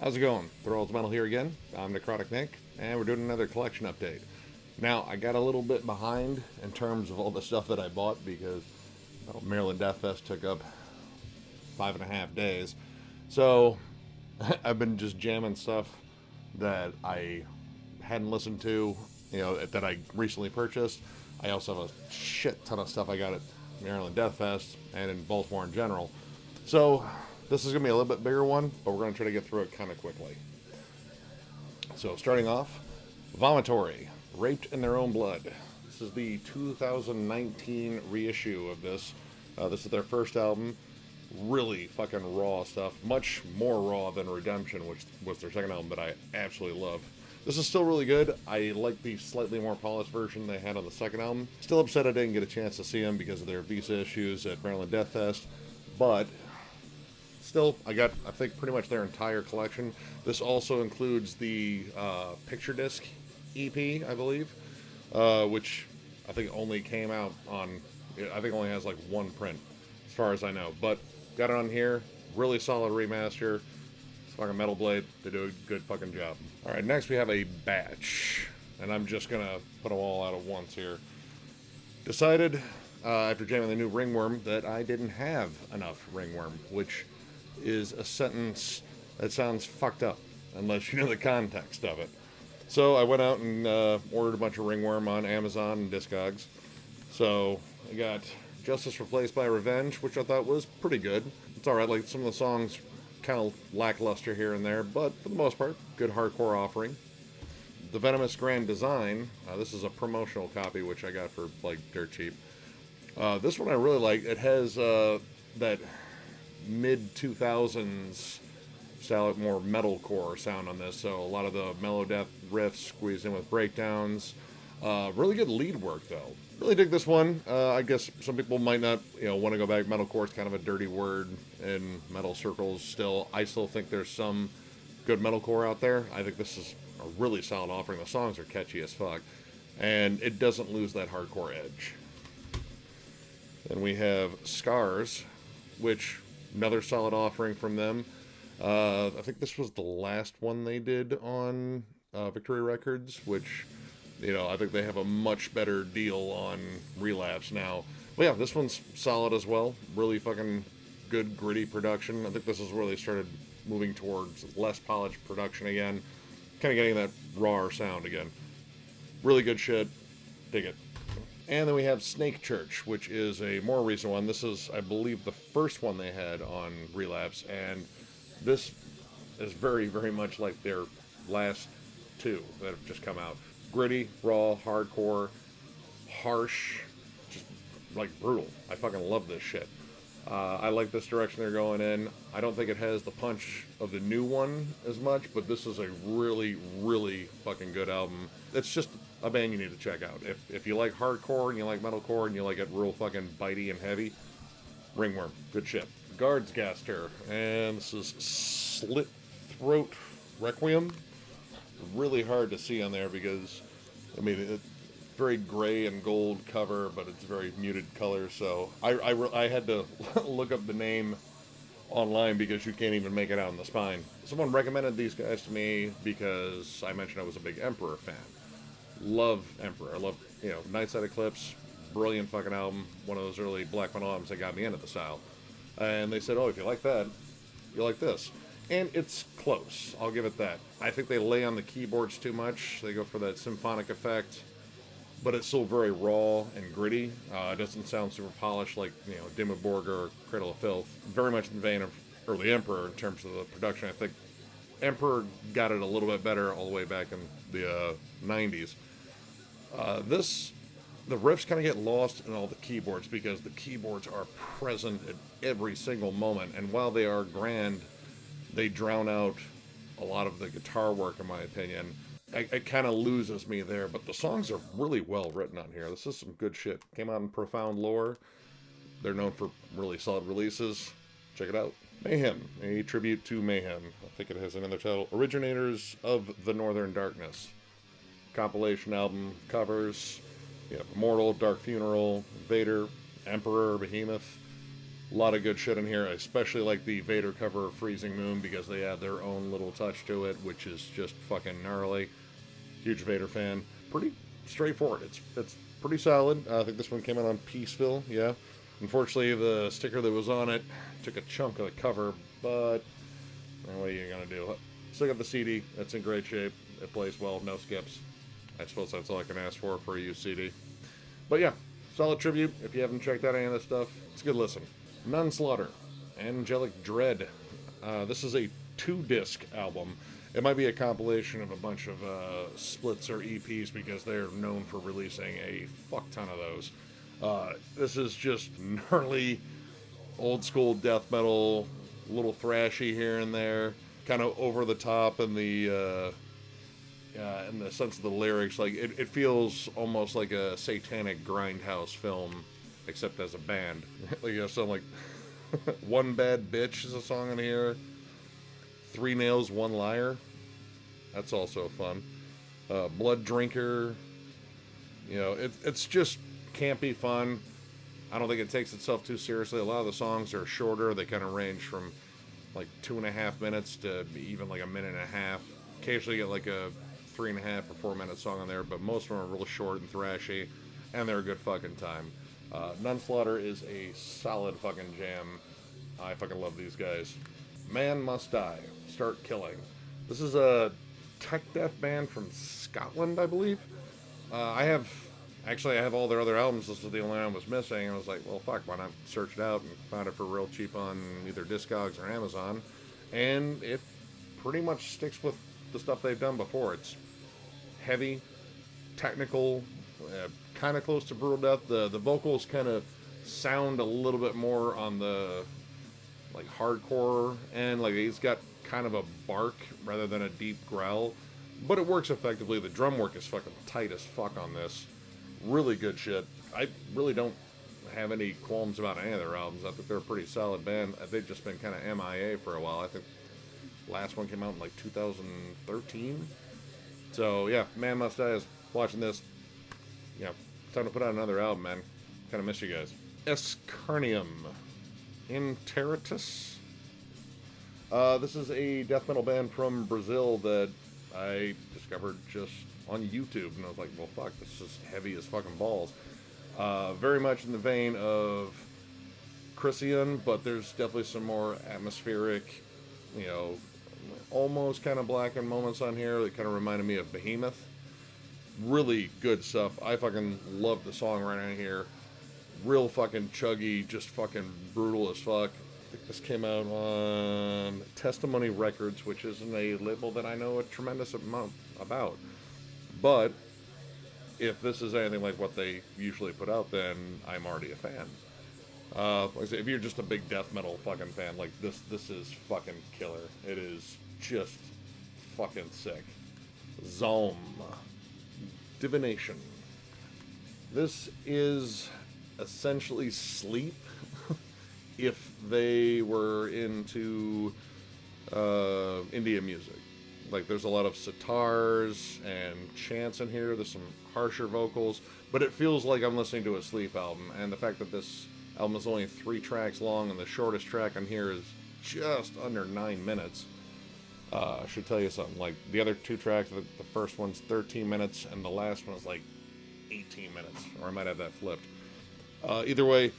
How's it going? Thralls Metal here again. I'm Necrotic Nick, and we're doing another collection update. Now, I got a little bit behind in terms of all the stuff that I bought because Maryland Deathfest took up 5.5 days. So, I've been just jamming stuff that I hadn't listened to, that I recently purchased. I also have a shit ton of stuff I got at Maryland Deathfest and in Baltimore in general. So, this is going to be a little bit bigger one, but we're going to try to get through it kind of quickly. So, starting off, Vomitory, Raped in Their Own Blood. This is the 2019 reissue of this. This is their first album. Really fucking raw stuff. Much more raw than Redemption, which was their second album that I absolutely love. This is still really good. I like the slightly more polished version they had on the second album. Still upset I didn't get a chance to see them because of their visa issues at Maryland Deathfest, but still, I think, pretty much their entire collection. This also includes the picture disc EP, I believe, which I think only came out on, I think only has like one print, as far as I know. But got it on here. Really solid remaster. It's fucking Metal Blade. They do a good fucking job. Alright, next we have a batch. And I'm just going to put them all out at once here. Decided, after jamming the new Ringworm, that I didn't have enough Ringworm, which is a sentence that sounds fucked up unless you know the context of it. So I went out and ordered a bunch of Ringworm on Amazon and Discogs. So I got Justice Replaced by Revenge, which I thought was pretty good. It's alright, like some of the songs kind of lackluster here and there, but for the most part, good hardcore offering. The Venomous Grand Design, this is a promotional copy which I got for like dirt cheap. This one I really like. It has that mid-2000s style, more metalcore sound on this, so a lot of the mellow death riffs squeezed in with breakdowns. Really good lead work, though. Really dig this one. I guess some people might not, want to go back. Metalcore is kind of a dirty word in metal circles still. I still think there's some good metalcore out there. I think this is a really solid offering. The songs are catchy as fuck, and it doesn't lose that hardcore edge. Then we have Scars, which another solid offering from them. I think this was the last one they did on Victory Records, which, I think they have a much better deal on Relapse now. But yeah, this one's solid as well. Really fucking good, gritty production. I think this is where they started moving towards less polished production again. Kind of getting that rawer sound again. Really good shit. Dig it. And then we have Snake Church, which is a more recent one. This is, I believe, the first one they had on Relapse, and this is very, very much like their last two that have just come out. Gritty, raw, hardcore, harsh, just like brutal. I fucking love this shit. I like this direction they're going in. I don't think it has the punch of the new one as much, but this is a really, really fucking good album. It's just a band you need to check out. If you like hardcore and you like metalcore and you like it real fucking bitey and heavy, Ringworm, good shit. Gardsghastr, and this is Slit Throat Requiem. Really hard to see on there because, it's very gray and gold cover, but it's very muted color, so I had to look up the name online because you can't even make it out on the spine. Someone recommended these guys to me because I mentioned I was a big Emperor fan. Love Emperor. I love, Nightside Eclipse, brilliant fucking album. One of those early black metal albums that got me into the style. And they said, oh, if you like that, you like this. And it's close. I'll give it that. I think they lay on the keyboards too much. They go for that symphonic effect. But it's still very raw and gritty. It doesn't sound super polished like, Dimmu Borgir or Cradle of Filth. Very much in the vein of early Emperor in terms of the production. I think Emperor got it a little bit better all the way back in the 90s. The riffs kind of get lost in all the keyboards because the keyboards are present at every single moment. And while they are grand, they drown out a lot of the guitar work, in my opinion. It kind of loses me there, but the songs are really well written on here. This is some good shit. Came out in Profound Lore. They're known for really solid releases. Check it out. Mayhem, a tribute to Mayhem. I think it has another title. Originators of the Northern Darkness. Compilation album covers. You have Immortal, Dark Funeral, Vader, Emperor, Behemoth. A lot of good shit in here. I especially like the Vader cover of Freezing Moon because they add their own little touch to it, which is just fucking gnarly. Huge Vader fan. Pretty straightforward. It's pretty solid. I think this one came out on Peaceville, yeah. Unfortunately, the sticker that was on it took a chunk of the cover, but what are you gonna do? Still got the CD. It's in great shape. It plays well, no skips. I suppose that's all I can ask for a used CD. But yeah, solid tribute. If you haven't checked out any of this stuff, it's a good listen. Nunslaughter, Angelic Dread. This is a 2-disc album. It might be a compilation of a bunch of splits or EPs because they're known for releasing a fuck ton of those. This is just gnarly, old school death metal, a little thrashy here and there, kind of over the top in the sense of the lyrics. Like it feels almost like a satanic grindhouse film, except as a band. Like you have something like One Bad Bitch is a song in here. 3 Nails, 1 Liar. That's also fun. Blood Drinker. You know, it's just campy fun. I don't think it takes itself too seriously. A lot of the songs are shorter. They kind of range from like 2.5 minutes to even like 1.5 minutes. Occasionally you get like a 3.5 or 4 minute song on there, but most of them are real short and thrashy, and they're a good fucking time. Nunslaughter is a solid fucking jam. I fucking love these guys. Man Must Die, Start Killing. This is a tech death band from Scotland, I believe. I have all their other albums. This was the only one I was missing, and I was like, well, fuck, why not search it out, and found it for real cheap on either Discogs or Amazon, and it pretty much sticks with the stuff they've done before. It's heavy, technical, kind of close to brutal death. The vocals kind of sound a little bit more on the like hardcore end. Like he's got kind of a bark rather than a deep growl, but it works effectively. The drum work is fucking tight as fuck on this. Really good shit. I really don't have any qualms about any of their albums. I think they're a pretty solid band. They've just been kind of MIA for a while. I think last one came out in like 2013. So yeah, Man Must Die is watching this. Yeah, time to put out another album, man. Kind of miss you guys. Escarnium Interitus. This is a death metal band from Brazil that I discovered just on YouTube, and I was like, well, fuck, this is heavy as fucking balls. Very much in the vein of Chrysian, but there's definitely some more atmospheric, you know, almost kind of blackened moments on here that kind of reminded me of Behemoth. Really good stuff. I fucking love the song right on here. Real fucking chuggy, just fucking brutal as fuck. I think this came out on Testimony Records, which isn't a label that I know a tremendous amount about. But if this is anything like what they usually put out, then I'm already a fan. Like I say, if you're just a big death metal fucking fan, like this is fucking killer. It is just fucking sick. Zaum Divination. This is essentially Sleep if they were into Indian music. Like there's a lot of sitars and chants in here. There's some harsher vocals, but it feels like I'm listening to a Sleep album. And the fact that this album is only 3 tracks long, and the shortest track on here is just under 9 minutes. I should tell you something. Like the other 2 tracks, the first one's 13 minutes, and the last one is like 18 minutes, or I might have that flipped. Either way,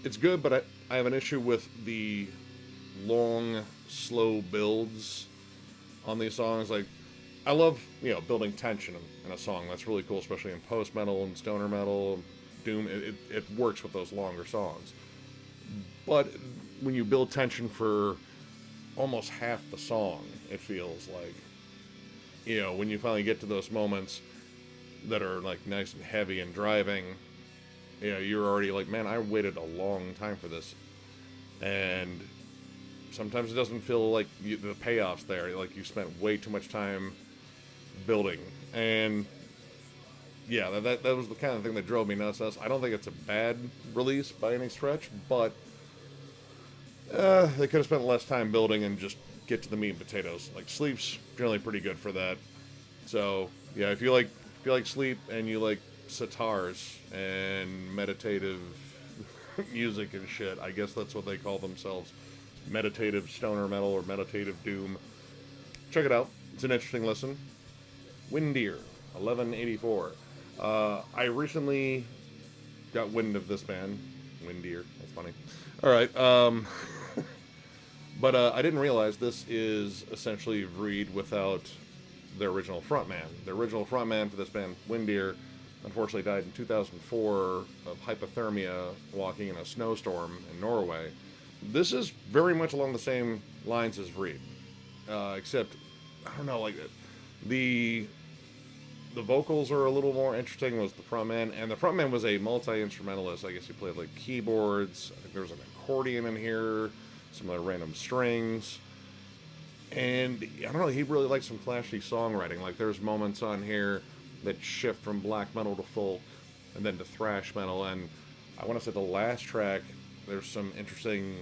it's good, but I have an issue with the long, slow builds on these songs. Like, I love, you know, building tension in a song. That's really cool, especially in post-metal and stoner metal, doom. It works with those longer songs. But when you build tension for almost half the song, it feels like, you know, when you finally get to those moments that are like nice and heavy and driving, you know, you're already like, man, I waited a long time for this. And sometimes it doesn't feel like the payoff's there. Like you spent way too much time building. And yeah, that was the kind of thing that drove me nuts. I don't think it's a bad release by any stretch, but they could have spent less time building and just get to the meat and potatoes. Like Sleep's generally pretty good for that. So yeah, if you like Sleep and you like sitars and meditative music and shit. I guess that's what they call themselves. Meditative stoner metal or meditative doom. Check it out. It's an interesting listen. Windir, 1184. I recently got wind of this band. Windir, that's funny. Alright, but I didn't realize this is essentially Vreed without their original frontman. The original frontman for this band, Windir, unfortunately died in 2004 of hypothermia walking in a snowstorm in Norway. This is very much along the same lines as Vreed, except, I don't know, like, the vocals are a little more interesting, was the frontman, and the frontman was a multi-instrumentalist. I guess he played, like, keyboards. I think there was an accordion in here, some other random strings. And, I don't know, he really likes some flashy songwriting. Like, there's moments on here that shift from black metal to folk, and then to thrash metal, and I want to say the last track, there's some interesting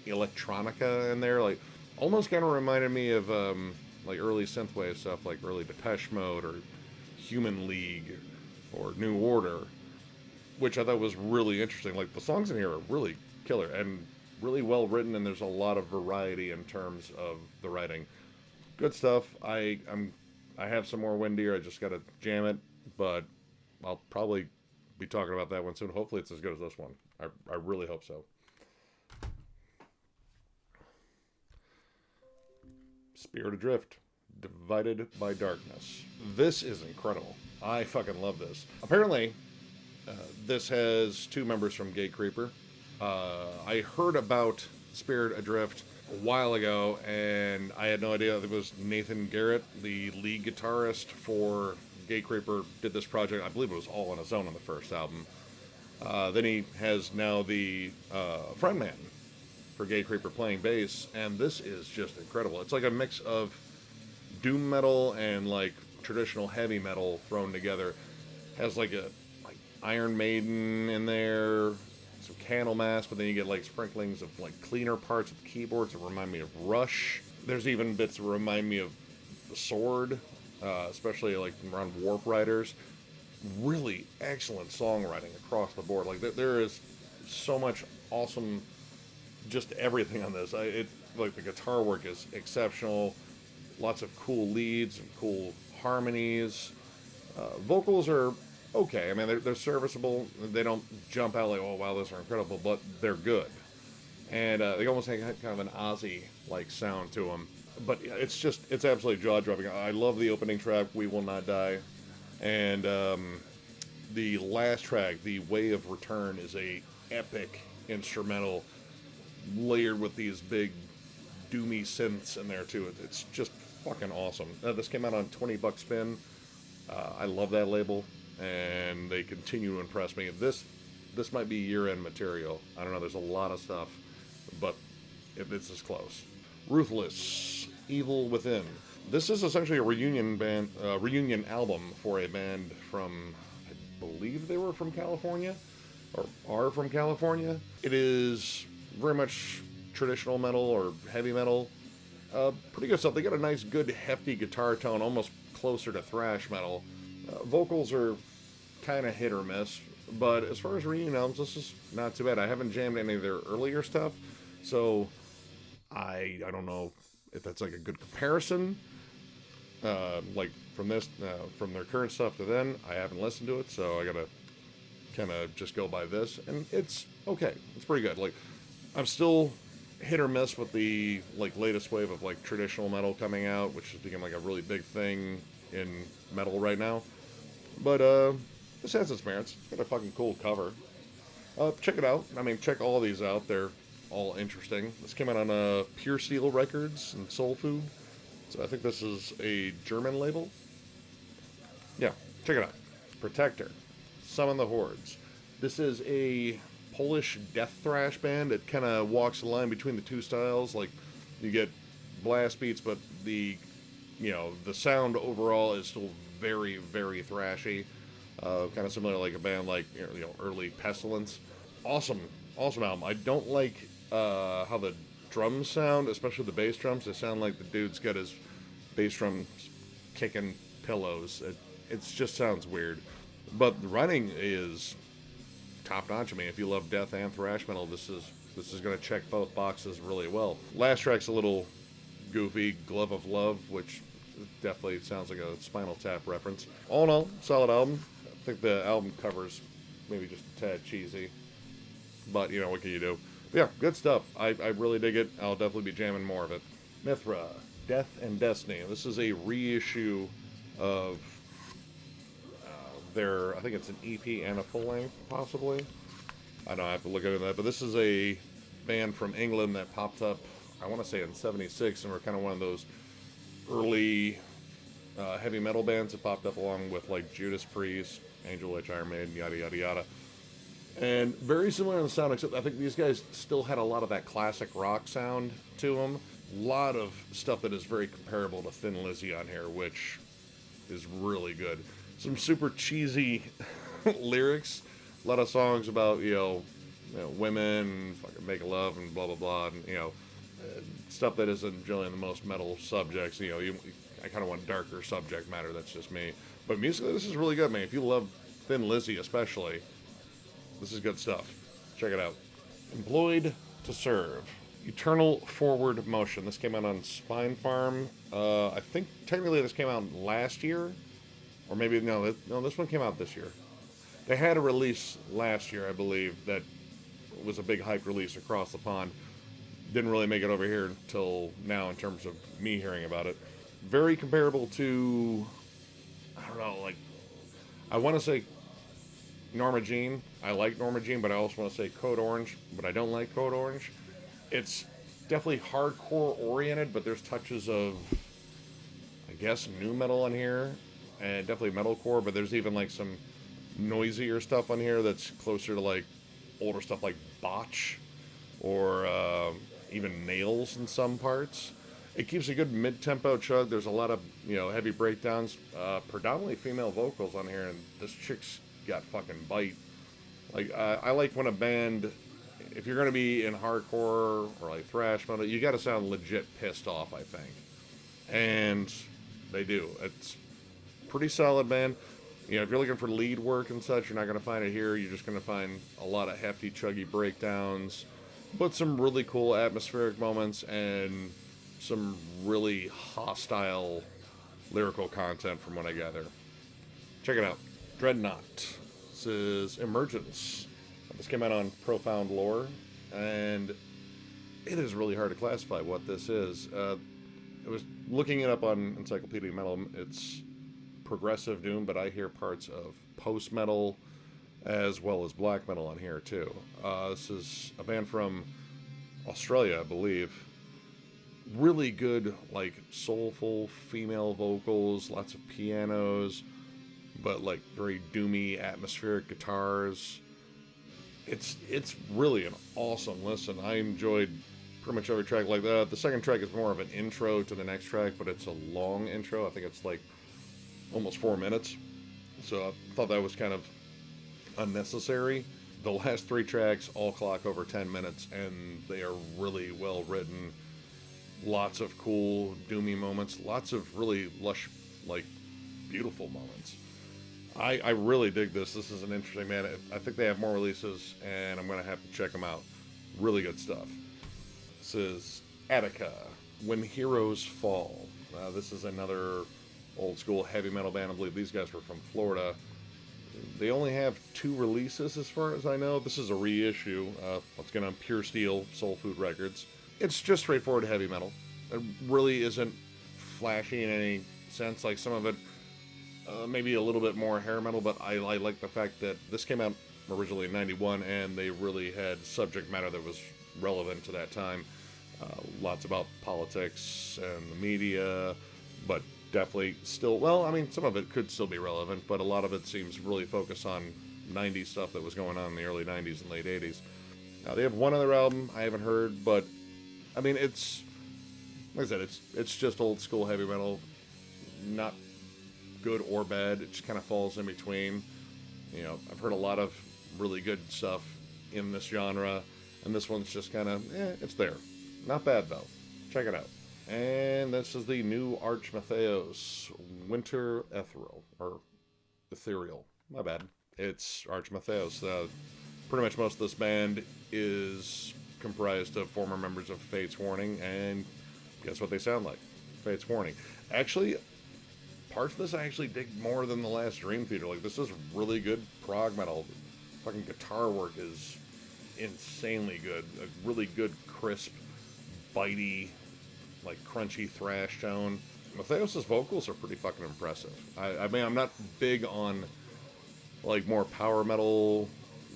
electronica in there, like, almost kind of reminded me of, like, early synthwave stuff, like early Depeche Mode, or Human League, or New Order, which I thought was really interesting. Like, the songs in here are really killer, and really well written, and there's a lot of variety in terms of the writing. Good stuff. I have some more Windir. I just gotta jam it, but I'll probably be talking about that one soon. Hopefully it's as good as this one. I really hope so. Spirit Adrift, Divided by Darkness. This is incredible. I fucking love this. Apparently, this has two members from Gatecreeper. I heard about Spirit Adrift a while ago, and I had no idea it was Nathan Garrett, the lead guitarist for Gatecreeper, did this project. I believe it was all on his own on the first album. Then he has now the frontman for Gatecreeper playing bass, and this is just incredible. It's like a mix of doom metal and like traditional heavy metal thrown together. Has like Iron Maiden in there, some Candlemass, but then you get like sprinklings of like cleaner parts of the keyboards that remind me of Rush. There's even bits that remind me of the Sword, especially like around Warp Riders. Really excellent songwriting across the board. Like there is so much awesome, just everything on this. Like the guitar work is exceptional. Lots of cool leads and cool harmonies. Vocals are okay. I mean, they're serviceable. They don't jump out like, oh wow, those are incredible, but they're good. And they almost have kind of an Ozzy-like sound to them. But it's absolutely jaw-dropping. I love the opening track, We Will Not Die. And the last track, The Way of Return, is a epic instrumental layered with these big doomy synths in there too. It's just fucking awesome. This came out on $20 spin. I love that label, and they continue to impress me. This might be year-end material. I don't know. There's a lot of stuff, but it's this close. Ruthless, Evil Within. This is essentially a reunion album for a band from, I believe they were from California, or are from California. It is very much traditional metal or heavy metal. Pretty good stuff. They got a nice, good, hefty guitar tone, almost closer to thrash metal. Vocals are kind of hit or miss, but as far as reunion albums, this is not too bad. I haven't jammed any of their earlier stuff, so I don't know if that's like a good comparison. Like from their current stuff to then, I haven't listened to it, so I gotta kind of just go by this, and it's okay. It's pretty good. Like, I'm still hit or miss with the like latest wave of like traditional metal coming out, which has become like a really big thing in metal right now. But this has its merits. It's got a fucking cool cover. Check it out. I mean, check all of these out. They're all interesting. This came out on Pure Steel Records and Soul Food. So I think this is a German label. Yeah, check it out. Protector, Summon the Hordes. This is a Polish death thrash band. It kind of walks the line between the two styles. Like, you get blast beats, but the sound overall is still very, very thrashy. Kind of similar to like a band like early Pestilence. Awesome album. I don't like how the drums sound, especially the bass drums. They sound like the dude's got his bass drums kicking pillows. It just sounds weird. But the writing is top notch. I mean, if you love death and thrash metal, this is going to check both boxes really well. Last track's a little goofy, Glove of Love, which definitely sounds like a Spinal Tap reference. All in all, solid album. I think the album cover's maybe just a tad cheesy, but you know, what can you do? But yeah, good stuff. I really dig it. I'll definitely be jamming more of it. Mythra, Death and Destiny. This is a reissue of their, I think it's an EP and a full length, possibly. I don't have to look into that, but this is a band from England that popped up, I want to say in '76, and we're kind of one of those early heavy metal bands that popped up along with like Judas Priest, Angel Witch, Iron Maiden, yada yada yada. And very similar in the sound, except I think these guys still had a lot of that classic rock sound to them. A lot of stuff that is very comparable to Thin Lizzy on here, which is really good. Some super cheesy lyrics. A lot of songs about, you know, women, fucking making love and blah, blah, blah. And, you know, stuff that isn't generally the most metal subjects. You know, I kind of want darker subject matter. That's just me. But musically, this is really good, man. If you love Thin Lizzy especially, this is good stuff. Check it out. Employed to Serve. Eternal Forward Motion. This came out on Spine Farm. I think technically this came out last year. Or maybe, no, this one came out this year. They had a release last year, I believe, that was a big hype release across the pond. Didn't really make it over here until now in terms of me hearing about it. Very comparable to, I don't know, like, I want to say Norma Jean. I like Norma Jean, but I also want to say Code Orange, but I don't like Code Orange. It's definitely hardcore oriented, but there's touches of, I guess, new metal on here, and definitely metalcore, but there's even like some noisier stuff on here that's closer to like older stuff like Botch or even Nails in some parts. It keeps a good mid-tempo chug. There's a lot of, you know, heavy breakdowns, predominantly female vocals on here, and this chick's got fucking bite. Like, I like when a band, if you're going to be in hardcore or like thrash metal, you got to sound legit pissed off, I think. And they do. It's pretty solid, man. You know, if you're looking for lead work and such, you're not going to find it here. You're just going to find a lot of hefty, chuggy breakdowns, but some really cool atmospheric moments and some really hostile lyrical content from what I gather. Check it out. Dreadnought. This is Emergence. This came out on Profound Lore, and it is really hard to classify what this is. I was looking it up on Encyclopedia Metal. It's progressive doom, but I hear parts of post-metal as well as black metal on here, too. This is a band from Australia, I believe. Really good, like, soulful female vocals, lots of pianos, but, like, very doomy, atmospheric guitars. It's really an awesome listen. I enjoyed pretty much every track like that. The second track is more of an intro to the next track, but it's a long intro. I think it's, like, almost 4 minutes. So I thought that was kind of unnecessary. The last 3 tracks all clock over 10 minutes, and they are really well written. Lots of cool, doomy moments. Lots of really lush, like, beautiful moments. I really dig this. This is an interesting band. I think they have more releases, and I'm going to have to check them out. Really good stuff. This is Attika, When Heroes Fall. This is another old school heavy metal band. I believe these guys were from Florida. They only have 2 releases as far as I know. This is a reissue. Once again on Pure Steel, Soul Food Records. It's just straightforward heavy metal. It really isn't flashy in any sense. Like some of it, maybe a little bit more hair metal, but I like the fact that this came out originally in '91, and they really had subject matter that was relevant to that time. Lots about politics and the media, but definitely still, well, I mean, some of it could still be relevant, but a lot of it seems really focused on 90s stuff that was going on in the early 90s and late 80s. They have one other album I haven't heard, but, I mean, it's, like I said, it's just old school heavy metal. Not good or bad. It just kind of falls in between. You know, I've heard a lot of really good stuff in this genre, and this one's just kind of, it's there. Not bad, though. Check it out. And this is the new Arch Matheos, Winter Ethereal, or Ethereal. My bad. It's Arch Matheos. Pretty much most of this band is comprised of former members of Fate's Warning, and guess what they sound like? Fate's Warning. Actually, parts of this I actually dig more than the last Dream Theater. Like, this is really good prog metal. Fucking guitar work is insanely good. A really good, crisp, bitey, like, crunchy thrash tone. Matheos' vocals are pretty fucking impressive. I mean, I'm not big on, like, more power metal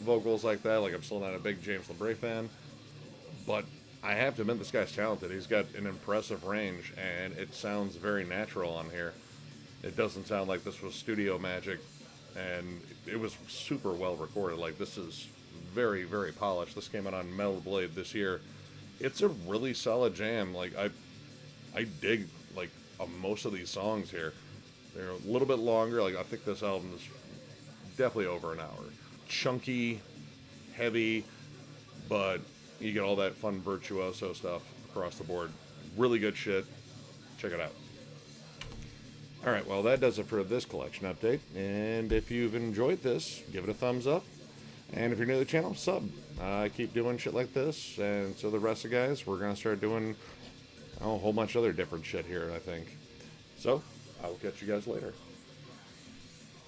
vocals like that. Like, I'm still not a big James LeBray fan. But I have to admit, this guy's talented. He's got an impressive range, and it sounds very natural on here. It doesn't sound like this was studio magic, and it was super well recorded. Like, this is very, very polished. This came out on Metal Blade this year. It's a really solid jam. Like, I dig, like, most of these songs here. They're a little bit longer. Like, I think this album is definitely over an hour. Chunky, heavy, but you get all that fun virtuoso stuff across the board. Really good shit. Check it out. Alright, well, that does it for this collection update. And if you've enjoyed this, give it a thumbs up. And if you're new to the channel, sub. I keep doing shit like this, and so the rest of the guys, we're going to start doing a whole bunch of other different shit here, I think. So, I will catch you guys later.